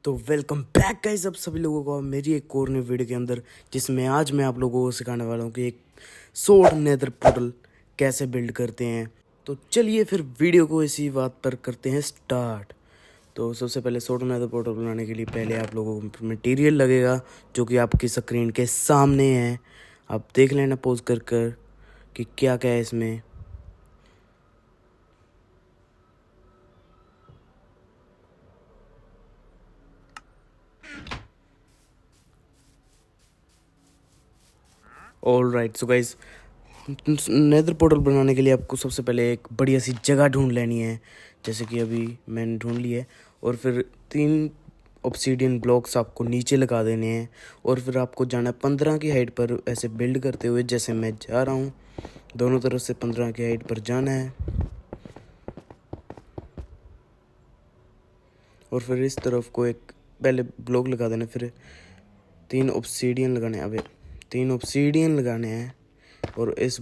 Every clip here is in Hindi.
तो वेलकम बैक गाइस आप सभी लोगों को मेरी एक और नई वीडियो के अंदर, जिसमें आज मैं आप लोगों को सिखाने वाला हूँ कि एक सोर्ड नेदर पोर्टल कैसे बिल्ड करते हैं। तो चलिए फिर वीडियो को इसी बात पर करते हैं स्टार्ट। तो सबसे पहले सोर्ड नेदर पोर्टल बनाने के लिए पहले आप लोगों को मटेरियल लगेगा, जो कि आपकी स्क्रीन के सामने है। आप देख लेना पॉज कर कि क्या क्या है इसमें। All right, so guys nether portal बनाने के लिए आपको सबसे पहले एक बढ़िया सी जगह ढूंढ लेनी है, जैसे कि अभी मैंने ढूंढ ली है। और फिर 3 ऑब्सीडियन ब्लॉक्स आपको नीचे लगा देने हैं। और फिर आपको जाना है 15 की हाइट पर, ऐसे बिल्ड करते हुए जैसे मैं जा रहा हूँ। दोनों तरफ से 15 की हाइट पर जाना है। और फिर इस तरफ को एक पहले ब्लॉक लगा देना, फिर 3 ऑब्सीडियन लगाने हैं। अबे 3 ऑब्सीडियन लगाने हैं। और इस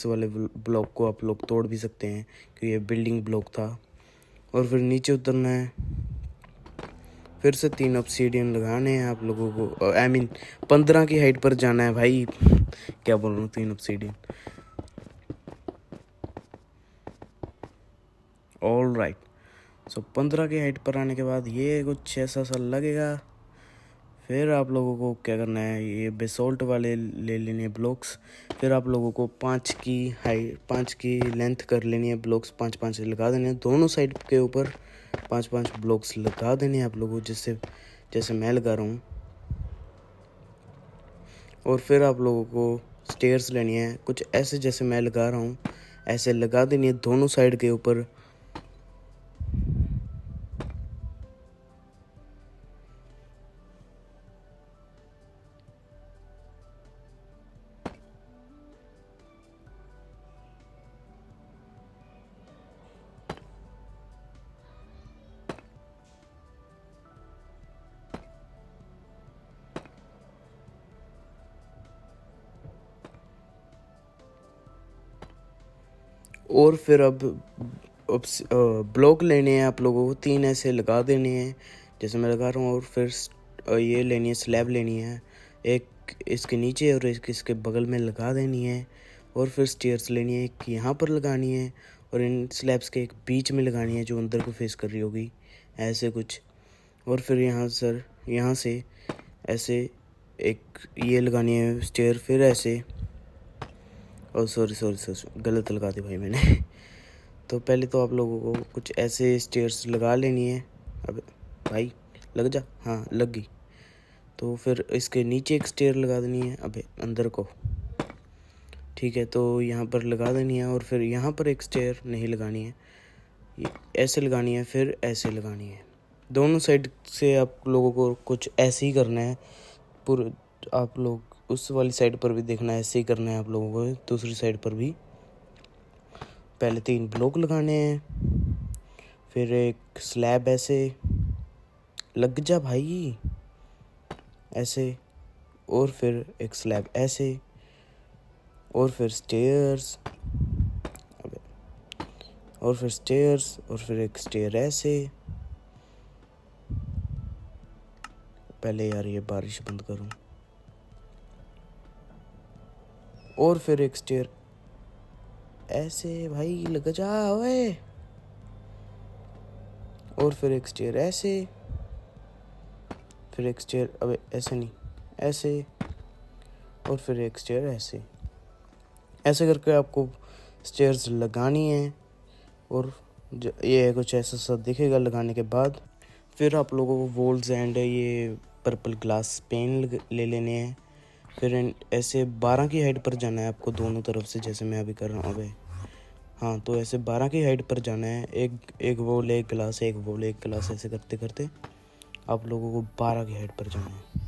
वाले ब्लॉक को आप लोग तोड़ भी सकते हैं, क्योंकि ये बिल्डिंग ब्लॉक था। और फिर नीचे उतरना है, फिर से 3 ऑब्सीडियन लगाने हैं आप लोगों को। आई मीन 15 की हाइट पर जाना है भाई, क्या बोल रहा हूँ, 3 ऑब्सीडियन। ऑल राइट, सो 15 की हाइट पर आने के बाद ये कुछ ऐसा सा लगेगा। फिर आप लोगों को क्या करना है, ये बेसोल्ट वाले ले लेने हैं ब्लॉक्स। फिर आप लोगों को 5 की लेंथ कर लेनी है। ब्लॉक्स 5 लगा देने हैं दोनों साइड के ऊपर। 5 ब्लॉक्स लगा देने हैं आप लोगों को, जिससे जैसे मैं लगा रहा हूँ। और फिर आप लोगों को स्टेयर्स लेनी है, कुछ ऐसे जैसे मैं लगा रहा हूँ, ऐसे लगा देनी है दोनों साइड के ऊपर। और फिर अब ब्लॉक लेने हैं आप लोगों को, 3 ऐसे लगा देने हैं जैसे मैं लगा रहा हूँ। और फिर ये लेनी है, स्लैब लेनी है, एक इसके नीचे और एक इसके बगल में लगा देनी है। और फिर स्टेयर्स लेनी है, एक यहाँ पर लगानी है और इन स्लैब्स के एक बीच में लगानी है, जो अंदर को फेस कर रही होगी, ऐसे कुछ। और फिर यहाँ से ऐसे एक ये लगानी है स्टेयर, फिर ऐसे। और सॉरी गलत लगा दी भाई मैंने। तो पहले तो आप लोगों को कुछ ऐसे स्टेयर्स लगा लेनी है। अब भाई लग जा, हाँ लग गई। तो फिर इसके नीचे एक स्टेयर लगा देनी है, अबे अंदर को, ठीक है। तो यहाँ पर लगा देनी है। और फिर यहाँ पर एक स्टेयर नहीं लगानी है, ये ऐसे लगानी है, फिर ऐसे लगानी है। दोनों साइड से आप लोगों को कुछ ऐसे ही करना है। पूरे आप लोग उस वाली साइड पर भी देखना है, ऐसे ही करना है आप लोगों को, दूसरी साइड पर भी। पहले 3 ब्लॉक लगाने हैं, फिर एक स्लैब ऐसे लग जा भाई, ऐसे। और फिर एक स्लैब ऐसे, और फिर स्टेयर्स, और फिर स्टेयर्स, और फिर एक स्टेयर ऐसे। पहले यार ये बारिश बंद करूं। और फिर एक स्टेयर ऐसे भाई, लग जा ओए। और फिर एक स्टेयर ऐसे, फिर एक स्टेयर, अबे ऐसे नहीं, ऐसे। और फिर एक स्टेयर ऐसे। ऐसे करके आपको स्टेयर्स लगानी है। और ये कुछ ऐसा सा दिखेगा लगाने के बाद। फिर आप लोगों को वॉल्स एंड ये पर्पल ग्लास पेन ले लेने हैं। फिर ऐसे 12 की हाइट पर जाना है आपको दोनों तरफ से, जैसे मैं अभी कर रहा हूँ। अबे हाँ, तो ऐसे 12 की हाइट पर जाना है। एक वॉल एक गिलास, एक वॉल एक गिलास, ऐसे करते करते आप लोगों को 12 की हाइट पर जाना है।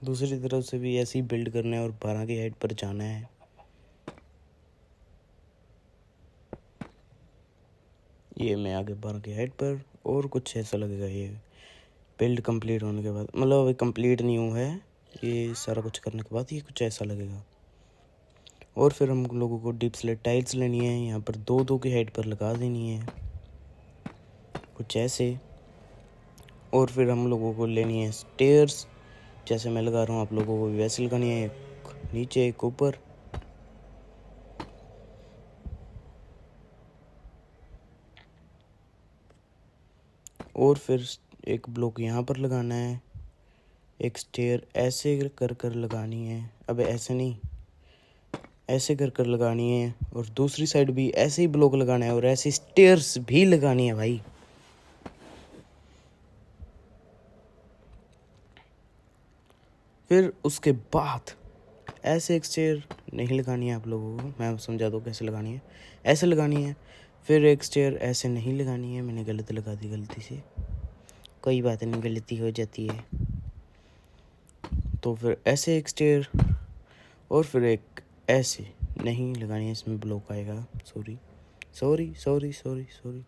दूसरी तरफ से भी ऐसे ही बिल्ड करना है और 12 की हाइट पर जाना है। ये मैं आगे बढ़ के हेड पर, और कुछ ऐसा लगेगा ये बिल्ड कंप्लीट होने के बाद, मतलब अभी कंप्लीट नहीं हुआ है, ये सारा कुछ करने के बाद ये कुछ ऐसा लगेगा। और फिर हम लोगों को डीप स्लेट टाइल्स लेनी है, यहाँ पर 2-2 के हेड पर लगा देनी है कुछ ऐसे। और फिर हम लोगों को लेनी है स्टेयर्स, जैसे मैं लगा रहा हूँ आप लोगों को भी वैसे लगानी है, एक नीचे एक ऊपर। और फिर एक ब्लॉक यहाँ पर लगाना है, एक स्टेयर ऐसे कर कर लगानी है, अब ऐसे नहीं, ऐसे कर कर लगानी है, और दूसरी साइड भी ऐसे ही ब्लॉक लगाना है और ऐसी स्टेयर्स भी लगानी है भाई। फिर उसके बाद ऐसे एक स्टेयर नहीं लगानी है आप लोगों को, मैं समझा दूँ कैसे लगानी है, ऐसे लगानी है। फिर एक स्टेयर ऐसे नहीं लगानी है, मैंने गलत लगा दी गलती से, कोई बात नहीं, गलती हो जाती है। तो फिर ऐसे एक स्टेयर, और फिर एक ऐसे नहीं लगानी है, इसमें ब्लॉक आएगा, sorry sorry sorry sorry sorry.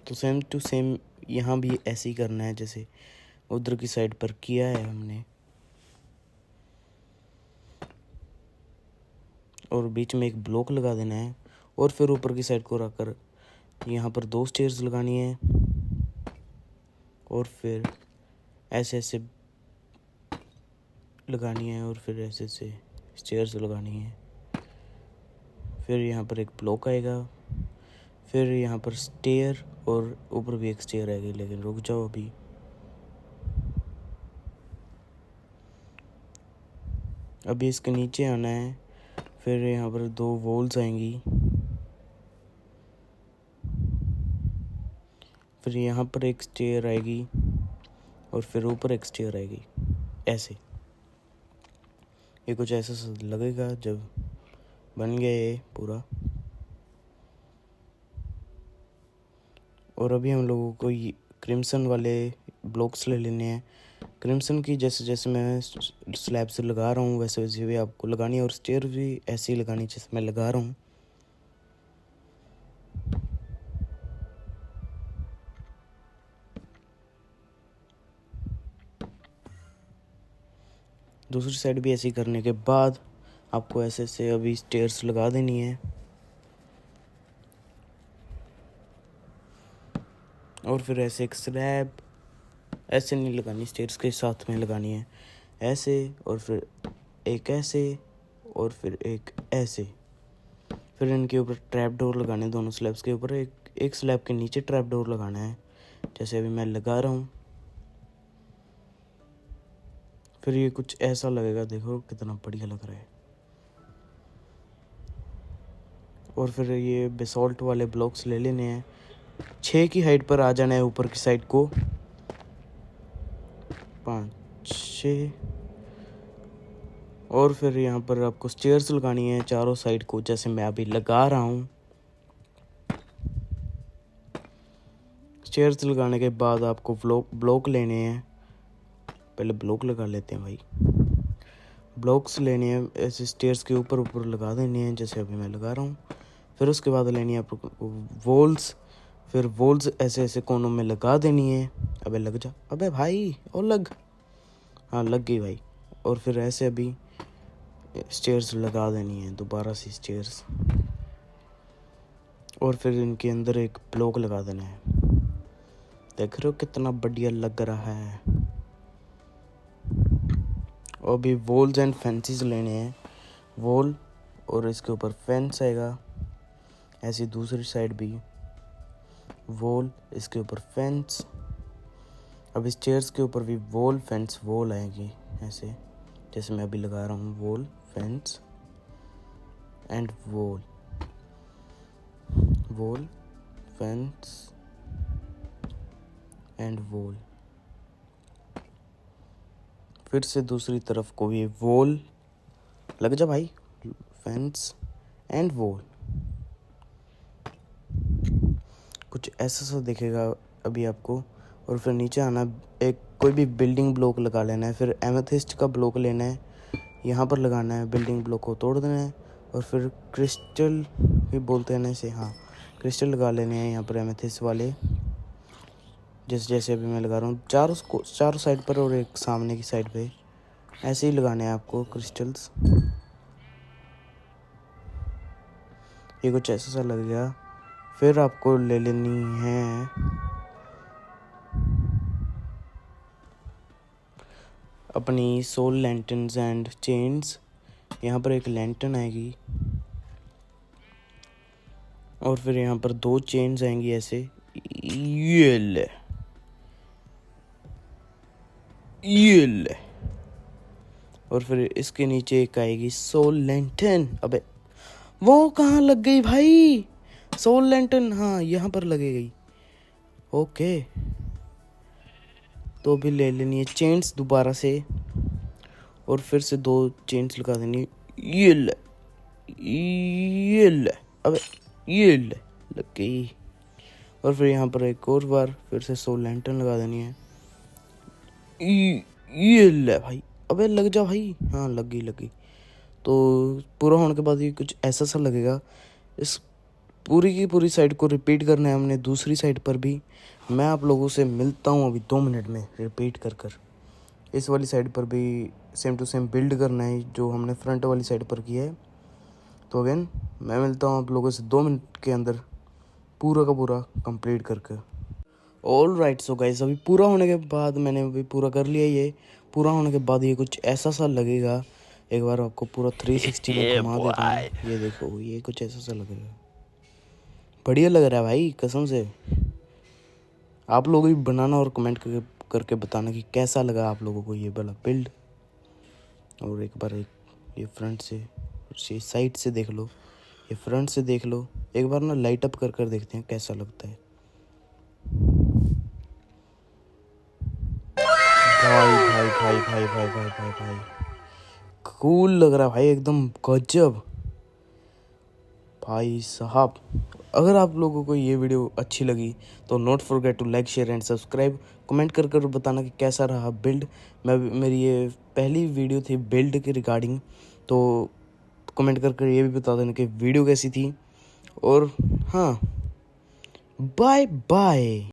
तो सेम टू सेम यहाँ भी ऐसे ही करना है जैसे उधर की साइड पर किया है हमने। और बीच में एक ब्लॉक लगा देना है, और फिर ऊपर की साइड को रखकर यहाँ पर 2 स्टेयर्स लगानी है, और फिर ऐसे ऐसे लगानी है, और फिर ऐसे ऐसे स्टेयर्स लगानी है। फिर यहाँ पर एक ब्लॉक आएगा, फिर यहाँ पर स्टेयर, और ऊपर भी एक स्टेयर आएगी, लेकिन रुक जाओ अभी। अभी इसके नीचे आना है, फिर यहाँ पर 2 वॉल्स आएंगी, फिर यहाँ पर एक स्टेयर आएगी, और फिर ऊपर एक स्टेयर आएगी ऐसे। ये कुछ ऐसा लगेगा जब बन गया ये पूरा। और अभी हम लोगों को ये क्रिम्सन वाले ब्लॉक्स ले लेने हैं। क्रिम्सन की जैसे जैसे मैं स्लैब से लगा रहा हूँ वैसे वैसे भी आपको लगानी है, और स्टेयर भी ऐसे ही लगानी जैसे मैं लगा रहा हूँ। दूसरी साइड भी ऐसे ही करने के बाद आपको ऐसे ऐसे अभी स्टेयर्स लगा देनी है, और फिर ऐसे एक स्लैब ऐसे नहीं लगानी, स्टेयर्स के साथ में लगानी है ऐसे, और फिर एक ऐसे, और फिर एक ऐसे। फिर इनके ऊपर ट्रैप डोर लगाने, दोनों स्लैब्स के ऊपर एक स्लैब के नीचे ट्रैप डोर लगाना है, जैसे अभी मैं लगा रहा हूँ। फिर ये कुछ ऐसा लगेगा, देखो कितना बढ़िया लग रहा है। और फिर ये बेसॉल्ट वाले ब्लॉक्स ले लेने हैं, 6 की हाइट पर आ जाना है ऊपर की साइड को, 5 6। और फिर यहाँ पर आपको स्टेयर्स लगानी है चारों साइड को, जैसे मैं अभी लगा रहा हूँ। स्टेयर्स लगाने के बाद आपको ब्लॉक लेने हैं, पहले ब्लॉक लगा लेते हैं भाई। ब्लॉक्स लेने हैं ऐसे स्टेयर्स के ऊपर ऊपर लगा देने हैं, जैसे अभी मैं लगा रहा हूँ। फिर उसके बाद लेनी है आपको वॉल्स, फिर वॉल्स ऐसे ऐसे कोनों में लगा देनी है। अबे लग जा, अबे भाई, और लग, हाँ लग गई भाई। और फिर ऐसे अभी स्टेयर्स लगा देनी है, दोबारा से स्टेयर्स, और फिर इनके अंदर एक ब्लॉक लगा देना है। देख रहे हो कितना बढ़िया लग रहा है। और अभी वॉल्स एंड फेंसेस लेने हैं, वॉल और इसके ऊपर फेंस आएगा, ऐसी दूसरी साइड भी वॉल, इसके ऊपर फेंस। अब स्टेयर्स के ऊपर भी वॉल फेंस वॉल आएगी, ऐसे जैसे मैं अभी लगा रहा हूँ, wall fence and wall, wall fence and wall. फिर से दूसरी तरफ को भी वॉल, लग जा भाई, फेंस एंड वॉल। कुछ ऐसा सा दिखेगा अभी आपको। और फिर नीचे आना, एक कोई भी बिल्डिंग ब्लॉक लगा लेना है, फिर एमेथिस्ट का ब्लॉक लेना है, यहाँ पर लगाना है, बिल्डिंग ब्लॉक को तोड़ देना है और फिर क्रिस्टल भी बोलते हैं ना इसे, हाँ क्रिस्टल लगा लेने हैं यहाँ पर एमेथिस्ट वाले, जैसे अभी मैं लगा रहा हूँ चारों साइड पर और एक सामने की साइड पे, ऐसे ही लगाने हैं आपको क्रिस्टल्स। ये कुछ ऐसा सा लग गया। फिर आपको ले लेनी है अपनी सोल लैंटर्न्स एंड चेन्स। यहाँ पर एक लैंटर्न आएगी और फिर यहाँ पर 2 चेन्स आएंगी ऐसे, ये ले और फिर इसके नीचे एक आएगी सोल लैंटर्न। अबे वो कहाँ लग गई भाई, सोल लैंटर्न, हाँ यहाँ पर लगेगी। ओके, तो भी ले लेनी है चेन्स दोबारा से और फिर से 2 चेन्स लगा देनी, ये ले, अबे ये ले लग गई। और फिर यहाँ पर एक और बार फिर से सोल लैंटर्न लगा देनी है, ये ले भाई, अबे लग जा भाई, हाँ लग गई। तो पूरा होने के बाद ये कुछ ऐसा सा लगेगा। इस पूरी की पूरी साइड को रिपीट करना है हमने दूसरी साइड पर भी। मैं आप लोगों से मिलता हूँ अभी 2 मिनट में रिपीट कर इस वाली साइड पर भी सेम टू सेम बिल्ड करना है जो हमने फ्रंट वाली साइड पर किया है। तो अगेन मैं मिलता हूँ आप लोगों से 2 मिनट के अंदर पूरा का पूरा कंप्लीट करके। ऑल राइट, सो गाइस अभी पूरा होने के बाद मैंने अभी पूरा कर लिया। ये पूरा होने के बाद ये कुछ ऐसा सा लगेगा। एक बार आपको पूरा 360 में घुमा देता हूँ, ये देखो ये कुछ ऐसा सा लगेगा। बढ़िया लग रहा है भाई कसम से। आप लोग भी बनाना और कमेंट करके बताना कि कैसा लगा आप लोगों को ये वाला बिल्ड। और एक बार ये फ्रंट से, ये साइड से देख लो, ये फ्रंट से देख लो। एक बार ना लाइट अप कर देखते हैं कैसा लगता है। भाई कूल लग रहा है भाई, एकदम गजब भाई साहब। अगर आप लोगों को ये वीडियो अच्छी लगी तो not forget to like share and subscribe. Comment कर बताना कि कैसा रहा बिल्ड। मेरी ये पहली वीडियो थी बिल्ड के रिगार्डिंग, तो कमेंट कर ये भी बता देना कि वीडियो कैसी थी। और हाँ, बाय बाय।